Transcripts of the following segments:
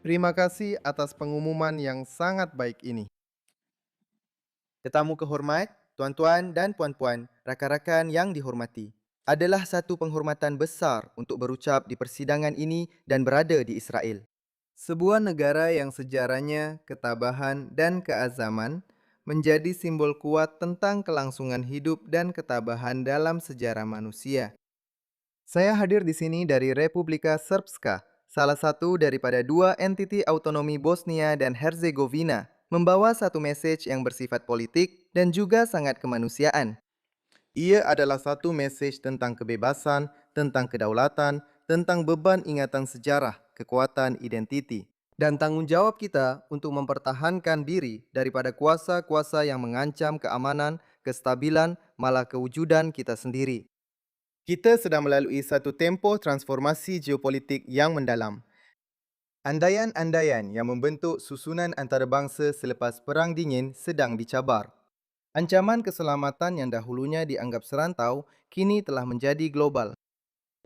Terima kasih atas pengumuman yang sangat baik ini. Tetamu kehormat, tuan-tuan dan puan-puan, rakan-rakan yang dihormati. Adalah satu penghormatan besar untuk berucap di persidangan ini dan berada di Israel. Sebuah negara yang sejarahnya, ketabahan, dan keazaman menjadi simbol kuat tentang kelangsungan hidup dan ketabahan dalam sejarah manusia. Saya hadir di sini dari Republika Srpska, salah satu daripada dua entiti autonomi Bosnia dan Herzegovina, membawa satu message yang bersifat politik dan juga sangat kemanusiaan. Ia adalah satu mesej tentang kebebasan, tentang kedaulatan, tentang beban ingatan sejarah, kekuatan identiti, dan tanggung jawab kita untuk mempertahankan diri daripada kuasa-kuasa yang mengancam keamanan, kestabilan, malah kewujudan kita sendiri. Kita sedang melalui satu tempoh transformasi geopolitik yang mendalam. Andaian-andaian yang membentuk susunan antarabangsa selepas Perang Dingin sedang dicabar. Ancaman keselamatan yang dahulunya dianggap serantau, kini telah menjadi global.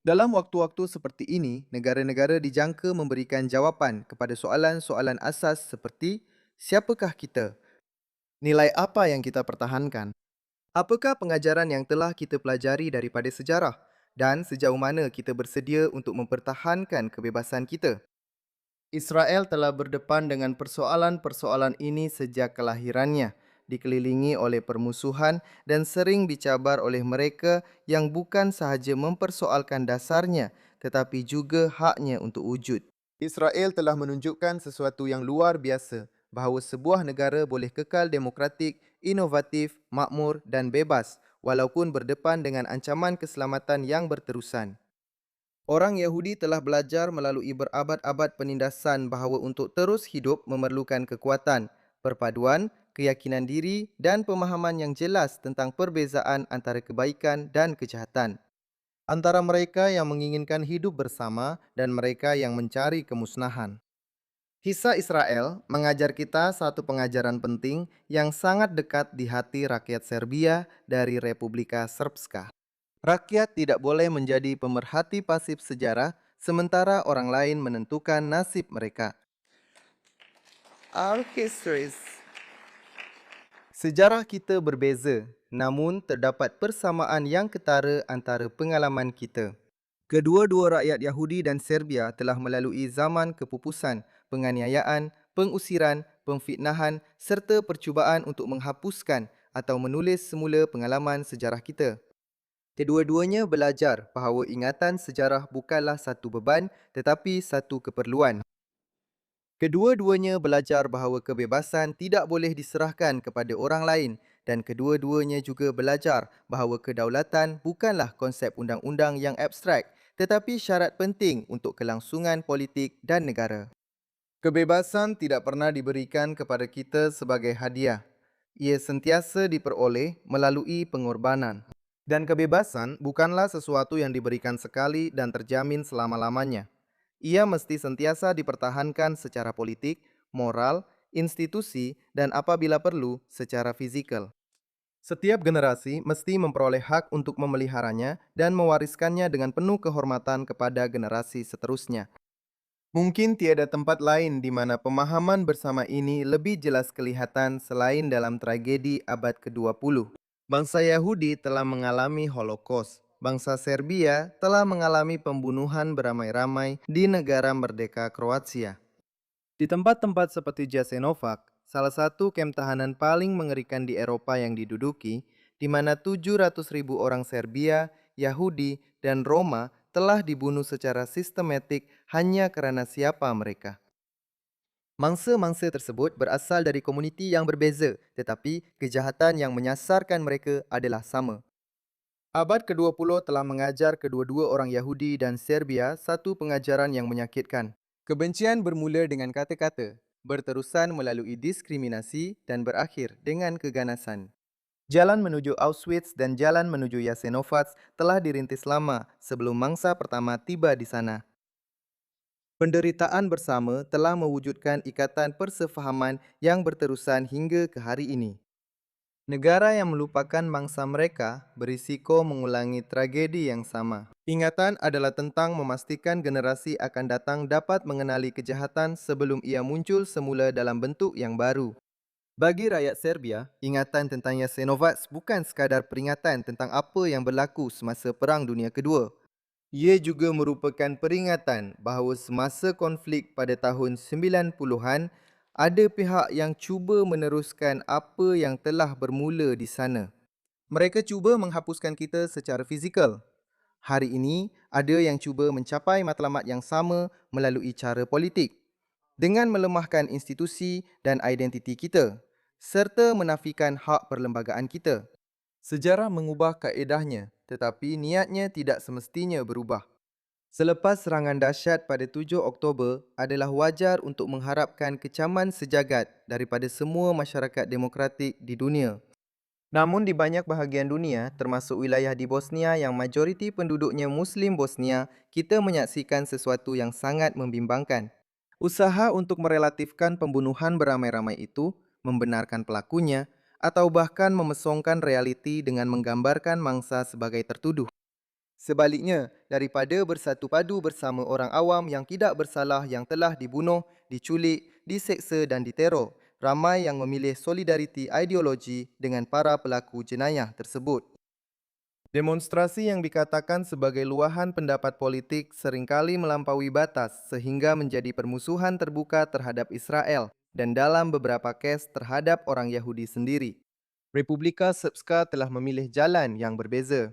Dalam waktu-waktu seperti ini, negara-negara dijangka memberikan jawapan kepada soalan-soalan asas seperti siapakah kita? Nilai apa yang kita pertahankan? Apakah pengajaran yang telah kita pelajari daripada sejarah? Dan sejauh mana kita bersedia untuk mempertahankan kebebasan kita? Israel telah berdepan dengan persoalan-persoalan ini sejak kelahirannya, dikelilingi oleh permusuhan dan sering dicabar oleh mereka yang bukan sahaja mempersoalkan dasarnya, tetapi juga haknya untuk wujud. Israel telah menunjukkan sesuatu yang luar biasa, bahawa sebuah negara boleh kekal demokratik, inovatif, makmur dan bebas, walaupun berdepan dengan ancaman keselamatan yang berterusan. Orang Yahudi telah belajar melalui berabad-abad penindasan bahawa untuk terus hidup memerlukan kekuatan, perpaduan, keyakinan diri dan pemahaman yang jelas tentang perbezaan antara kebaikan dan kejahatan. Antara mereka yang menginginkan hidup bersama dan mereka yang mencari kemusnahan. Kisah Israel mengajar kita satu pengajaran penting yang sangat dekat di hati rakyat Serbia dari Republika Srpska. Rakyat tidak boleh menjadi pemerhati pasif sejarah sementara orang lain menentukan nasib mereka. Our histories. Sejarah kita berbeza, namun terdapat persamaan yang ketara antara pengalaman kita. Kedua-dua rakyat Yahudi dan Serbia telah melalui zaman kepupusan, penganiayaan, pengusiran, pemfitnahan serta percubaan untuk menghapuskan atau menulis semula pengalaman sejarah kita. Kedua-duanya belajar bahawa ingatan sejarah bukanlah satu beban tetapi satu keperluan. Kedua-duanya belajar bahawa kebebasan tidak boleh diserahkan kepada orang lain dan kedua-duanya juga belajar bahawa kedaulatan bukanlah konsep undang-undang yang abstrak tetapi syarat penting untuk kelangsungan politik dan negara. Kebebasan tidak pernah diberikan kepada kita sebagai hadiah. Ia sentiasa diperoleh melalui pengorbanan. Dan kebebasan bukanlah sesuatu yang diberikan sekali dan terjamin selama-lamanya. Ia mesti sentiasa dipertahankan secara politik, moral, institusi, dan apabila perlu, secara fizikal. Setiap generasi mesti memperoleh hak untuk memeliharanya dan mewariskannya dengan penuh kehormatan kepada generasi seterusnya. Mungkin tiada tempat lain di mana pemahaman bersama ini lebih jelas kelihatan selain dalam tragedi abad ke-20. Bangsa Yahudi telah mengalami Holocaust. Bangsa Serbia telah mengalami pembunuhan beramai-ramai di negara merdeka Kroasia. Di tempat-tempat seperti Jasenovac, salah satu kem tahanan paling mengerikan di Eropa yang diduduki, di mana 700.000 orang Serbia, Yahudi, dan Roma telah dibunuh secara sistematik hanya kerana siapa mereka. Mangsa-mangsa tersebut berasal dari komuniti yang berbeza, tetapi kejahatan yang menyasarkan mereka adalah sama. Abad ke-20 telah mengajar kedua-dua orang Yahudi dan Serbia satu pengajaran yang menyakitkan. Kebencian bermula dengan kata-kata, berterusan melalui diskriminasi dan berakhir dengan keganasan. Jalan menuju Auschwitz dan jalan menuju Jasenovac telah dirintis lama sebelum mangsa pertama tiba di sana. Penderitaan bersama telah mewujudkan ikatan persefahaman yang berterusan hingga ke hari ini. Negara yang melupakan mangsa mereka berisiko mengulangi tragedi yang sama. Ingatan adalah tentang memastikan generasi akan datang dapat mengenali kejahatan sebelum ia muncul semula dalam bentuk yang baru. Bagi rakyat Serbia, ingatan tentang Jasenovac bukan sekadar peringatan tentang apa yang berlaku semasa Perang Dunia Kedua. Ia juga merupakan peringatan bahawa semasa konflik pada tahun 90-an, ada pihak yang cuba meneruskan apa yang telah bermula di sana. Mereka cuba menghapuskan kita secara fizikal. Hari ini, ada yang cuba mencapai matlamat yang sama melalui cara politik dengan melemahkan institusi dan identiti kita serta menafikan hak perlembagaan kita. Sejarah mengubah kaedahnya, tetapi niatnya tidak semestinya berubah. Selepas serangan dahsyat pada 7 Oktober, adalah wajar untuk mengharapkan kecaman sejagat daripada semua masyarakat demokratik di dunia. Namun di banyak bahagian dunia, termasuk wilayah di Bosnia yang majoriti penduduknya Muslim Bosnia, kita menyaksikan sesuatu yang sangat membimbangkan. Usaha untuk merelatifkan pembunuhan beramai-ramai itu, membenarkan pelakunya, atau bahkan memesongkan realiti dengan menggambarkan mangsa sebagai tertuduh. Sebaliknya, daripada bersatu padu bersama orang awam yang tidak bersalah yang telah dibunuh, diculik, diseksa dan diteror, ramai yang memilih solidariti ideologi dengan para pelaku jenayah tersebut. Demonstrasi yang dikatakan sebagai luahan pendapat politik seringkali melampaui batas sehingga menjadi permusuhan terbuka terhadap Israel dan dalam beberapa kes terhadap orang Yahudi sendiri. Republika Srpska telah memilih jalan yang berbeza.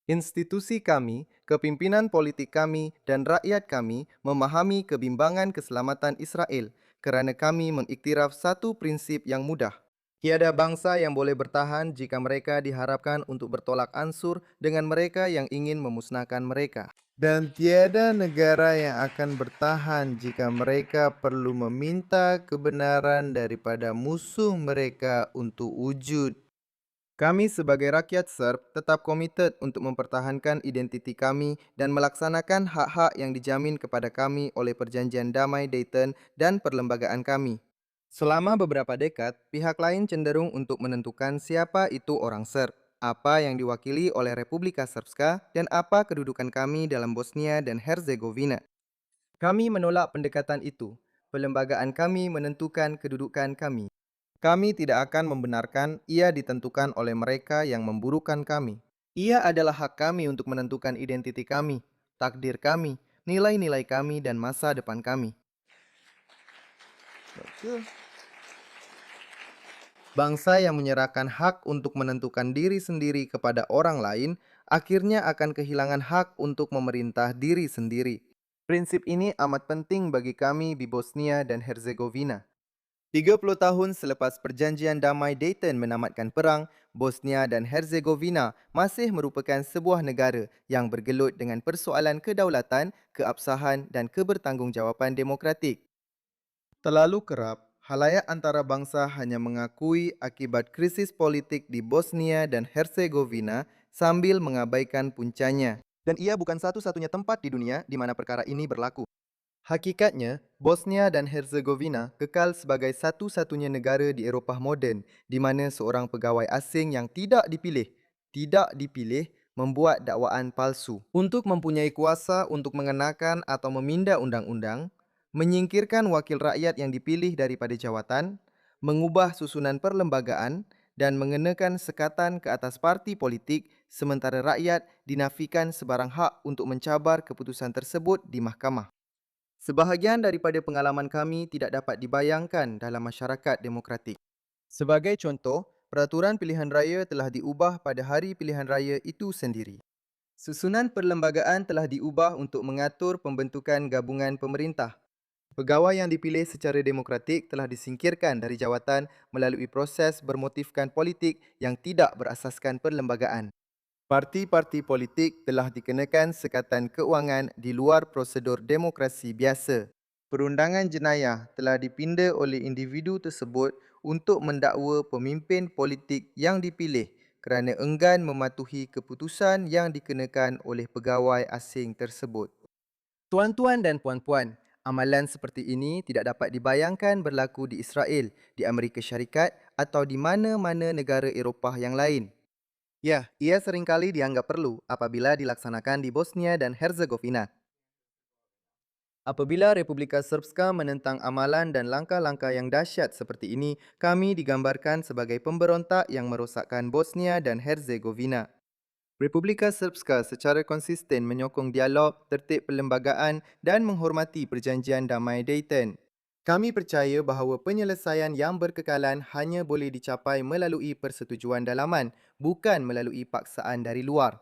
Institusi kami, kepimpinan politik kami dan rakyat kami memahami kebimbangan keselamatan Israel kerana kami mengiktiraf satu prinsip yang mudah. Tiada bangsa yang boleh bertahan jika mereka diharapkan untuk bertolak ansur dengan mereka yang ingin memusnahkan mereka. Dan tiada negara yang akan bertahan jika mereka perlu meminta kebenaran daripada musuh mereka untuk wujud. Kami sebagai rakyat Serb tetap komited untuk mempertahankan identiti kami dan melaksanakan hak-hak yang dijamin kepada kami oleh Perjanjian Damai Dayton dan perlembagaan kami. Selama beberapa dekad, pihak lain cenderung untuk menentukan siapa itu orang Serb, apa yang diwakili oleh Republika Srpska dan apa kedudukan kami dalam Bosnia dan Herzegovina. Kami menolak pendekatan itu. Perlembagaan kami menentukan kedudukan kami. Kami tidak akan membenarkan ia ditentukan oleh mereka yang memburukan kami. Ia adalah hak kami untuk menentukan identiti kami, takdir kami, nilai-nilai kami dan masa depan kami. Bangsa yang menyerahkan hak untuk menentukan diri sendiri kepada orang lain akhirnya akan kehilangan hak untuk memerintah diri sendiri. Prinsip ini amat penting bagi kami di Bosnia dan Herzegovina. 30 tahun selepas Perjanjian Damai Dayton menamatkan perang, Bosnia dan Herzegovina masih merupakan sebuah negara yang bergelut dengan persoalan kedaulatan, keabsahan dan kebertanggungjawatan demokratik. Terlalu kerap, halayak antarabangsa hanya mengakui akibat krisis politik di Bosnia dan Herzegovina sambil mengabaikan puncanya. Dan ia bukan satu-satunya tempat di dunia di mana perkara ini berlaku. Hakikatnya, Bosnia dan Herzegovina kekal sebagai satu-satunya negara di Eropah moden di mana seorang pegawai asing yang tidak dipilih membuat dakwaan palsu untuk mempunyai kuasa untuk mengenakan atau meminda undang-undang, menyingkirkan wakil rakyat yang dipilih daripada jawatan, mengubah susunan perlembagaan dan mengenakan sekatan ke atas parti politik sementara rakyat dinafikan sebarang hak untuk mencabar keputusan tersebut di mahkamah. Sebahagian daripada pengalaman kami tidak dapat dibayangkan dalam masyarakat demokratik. Sebagai contoh, peraturan pilihan raya telah diubah pada hari pilihan raya itu sendiri. Susunan perlembagaan telah diubah untuk mengatur pembentukan gabungan pemerintah. Pegawai yang dipilih secara demokratik telah disingkirkan dari jawatan melalui proses bermotifkan politik yang tidak berasaskan perlembagaan. Parti-parti politik telah dikenakan sekatan keuangan di luar prosedur demokrasi biasa. Perundangan jenayah telah dipinda oleh individu tersebut untuk mendakwa pemimpin politik yang dipilih kerana enggan mematuhi keputusan yang dikenakan oleh pegawai asing tersebut. Tuan-tuan dan puan-puan, amalan seperti ini tidak dapat dibayangkan berlaku di Israel, di Amerika Syarikat atau di mana-mana negara Eropah yang lain. Ya, ia seringkali dianggap perlu apabila dilaksanakan di Bosnia dan Herzegovina. Apabila Republika Srpska menentang amalan dan langkah-langkah yang dahsyat seperti ini, kami digambarkan sebagai pemberontak yang merosakkan Bosnia dan Herzegovina. Republika Srpska secara konsisten menyokong dialog, tertib perlembagaan dan menghormati perjanjian damai Dayton. Kami percaya bahawa penyelesaian yang berkekalan hanya boleh dicapai melalui persetujuan dalaman, bukan melalui paksaan dari luar.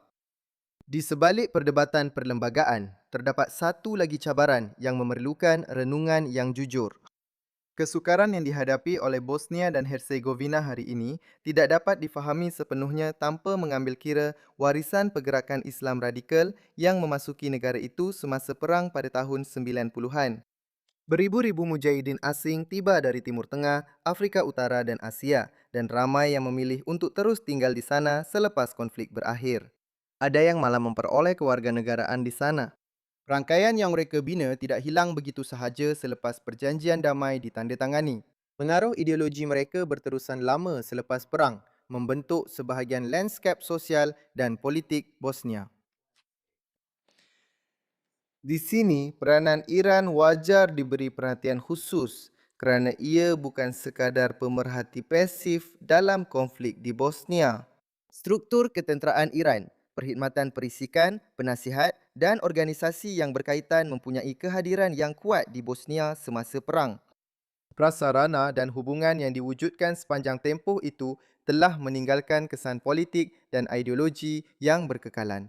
Di sebalik perdebatan perlembagaan, terdapat satu lagi cabaran yang memerlukan renungan yang jujur. Kesukaran yang dihadapi oleh Bosnia dan Herzegovina hari ini tidak dapat difahami sepenuhnya tanpa mengambil kira warisan pergerakan Islam radikal yang memasuki negara itu semasa perang pada tahun 90-an. Beribu-ribu mujahidin asing tiba dari Timur Tengah, Afrika Utara dan Asia dan ramai yang memilih untuk terus tinggal di sana selepas konflik berakhir. Ada yang malah memperoleh kewarganegaraan di sana. Rangkaian yang mereka bina tidak hilang begitu sahaja selepas perjanjian damai ditandatangani. Pengaruh ideologi mereka berterusan lama selepas perang, membentuk sebahagian lanskap sosial dan politik Bosnia. Di sini, peranan Iran wajar diberi perhatian khusus kerana ia bukan sekadar pemerhati pasif dalam konflik di Bosnia. Struktur ketenteraan Iran, perkhidmatan perisikan, penasihat dan organisasi yang berkaitan mempunyai kehadiran yang kuat di Bosnia semasa perang. Prasarana dan hubungan yang diwujudkan sepanjang tempoh itu telah meninggalkan kesan politik dan ideologi yang berkekalan.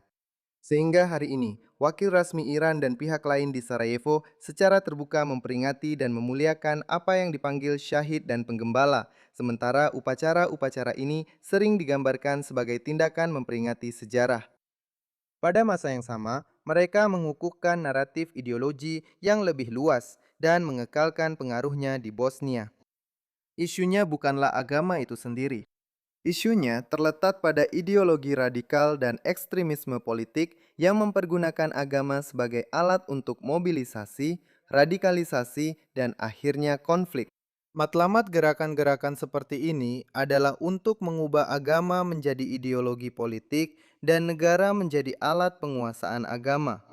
Sehingga hari ini, wakil rasmi Iran dan pihak lain di Sarajevo secara terbuka memperingati dan memuliakan apa yang dipanggil syahid dan penggembala, sementara upacara-upacara ini sering digambarkan sebagai tindakan memperingati sejarah. Pada masa yang sama, mereka mengukuhkan naratif ideologi yang lebih luas dan mengekalkan pengaruhnya di Bosnia. Isunya bukanlah agama itu sendiri. Isunya terletak pada ideologi radikal dan ekstremisme politik yang mempergunakan agama sebagai alat untuk mobilisasi, radikalisasi, dan akhirnya konflik. Matlamat gerakan-gerakan seperti ini adalah untuk mengubah agama menjadi ideologi politik dan negara menjadi alat penguasaan agama.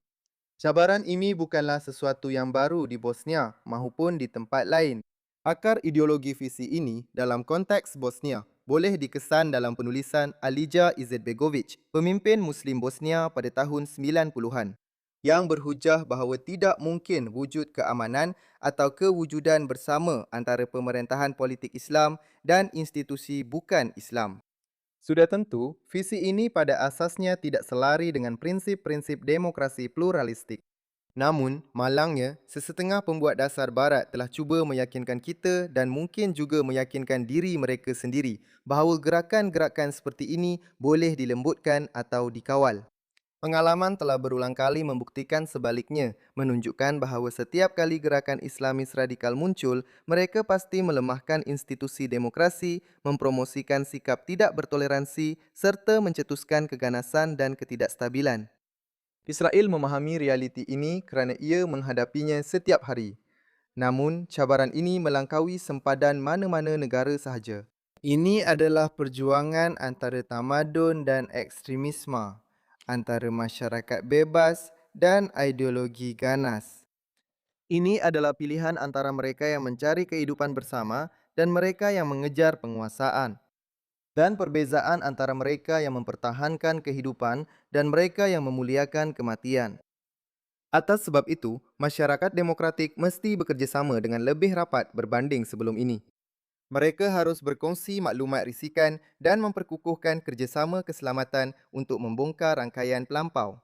Cabaran ini bukanlah sesuatu yang baru di Bosnia maupun di tempat lain. Akar ideologi visi ini dalam konteks Bosnia boleh dikesan dalam penulisan Alija Izetbegovic, pemimpin Muslim Bosnia pada tahun 90-an, yang berhujah bahawa tidak mungkin wujud keamanan atau kewujudan bersama antara pemerintahan politik Islam dan institusi bukan Islam. Sudah tentu, visi ini pada asasnya tidak selari dengan prinsip-prinsip demokrasi pluralistik. Namun, malangnya, sesetengah pembuat dasar barat telah cuba meyakinkan kita dan mungkin juga meyakinkan diri mereka sendiri bahawa gerakan-gerakan seperti ini boleh dilembutkan atau dikawal. Pengalaman telah berulang kali membuktikan sebaliknya, menunjukkan bahawa setiap kali gerakan Islamis radikal muncul, mereka pasti melemahkan institusi demokrasi, mempromosikan sikap tidak bertoleransi serta mencetuskan keganasan dan ketidakstabilan. Israel memahami realiti ini kerana ia menghadapinya setiap hari. Namun, cabaran ini melangkaui sempadan mana-mana negara sahaja. Ini adalah perjuangan antara tamadun dan ekstremisme, antara masyarakat bebas dan ideologi ganas. Ini adalah pilihan antara mereka yang mencari kehidupan bersama dan mereka yang mengejar penguasaan. Dan perbezaan antara mereka yang mempertahankan kehidupan dan mereka yang memuliakan kematian. Atas sebab itu, masyarakat demokratik mesti bekerjasama dengan lebih rapat berbanding sebelum ini. Mereka harus berkongsi maklumat risikan dan memperkukuhkan kerjasama keselamatan untuk membongkar rangkaian pelampau.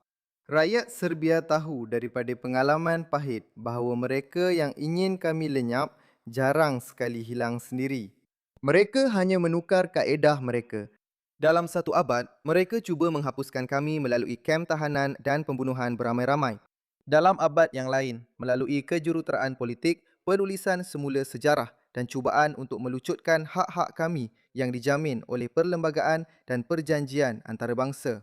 Rakyat Serbia tahu daripada pengalaman pahit bahawa mereka yang ingin kami lenyap jarang sekali hilang sendiri. Mereka hanya menukar kaedah mereka. Dalam satu abad, mereka cuba menghapuskan kami melalui kem tahanan dan pembunuhan beramai-ramai. Dalam abad yang lain, melalui kejuruteraan politik, penulisan semula sejarah dan cubaan untuk melucutkan hak-hak kami yang dijamin oleh perlembagaan dan perjanjian antarabangsa.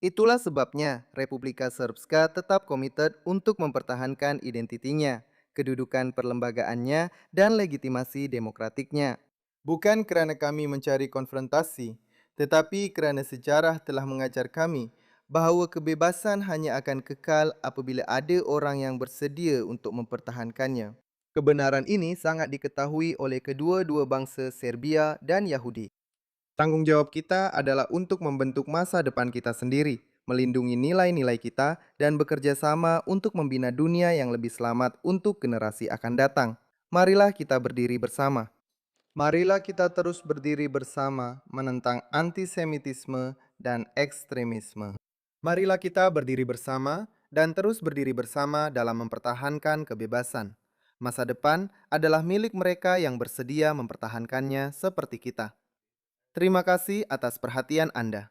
Itulah sebabnya Republika Srpska tetap komited untuk mempertahankan identitinya, kedudukan perlembagaannya dan legitimasi demokratiknya. Bukan kerana kami mencari konfrontasi, Tetapi kerana sejarah telah mengajar kami bahawa kebebasan hanya akan kekal apabila ada orang yang bersedia untuk mempertahankannya. Kebenaran ini sangat diketahui oleh kedua-dua bangsa Serbia dan Yahudi. Tanggungjawab kita adalah untuk membentuk masa depan kita sendiri, melindungi nilai-nilai kita, dan bekerja sama untuk membina dunia yang lebih selamat untuk generasi akan datang. Marilah kita berdiri bersama. Marilah kita terus berdiri bersama menentang antisemitisme dan ekstremisme. Marilah kita berdiri bersama dan terus berdiri bersama dalam mempertahankan kebebasan. Masa depan adalah milik mereka yang bersedia mempertahankannya seperti kita. Terima kasih atas perhatian Anda.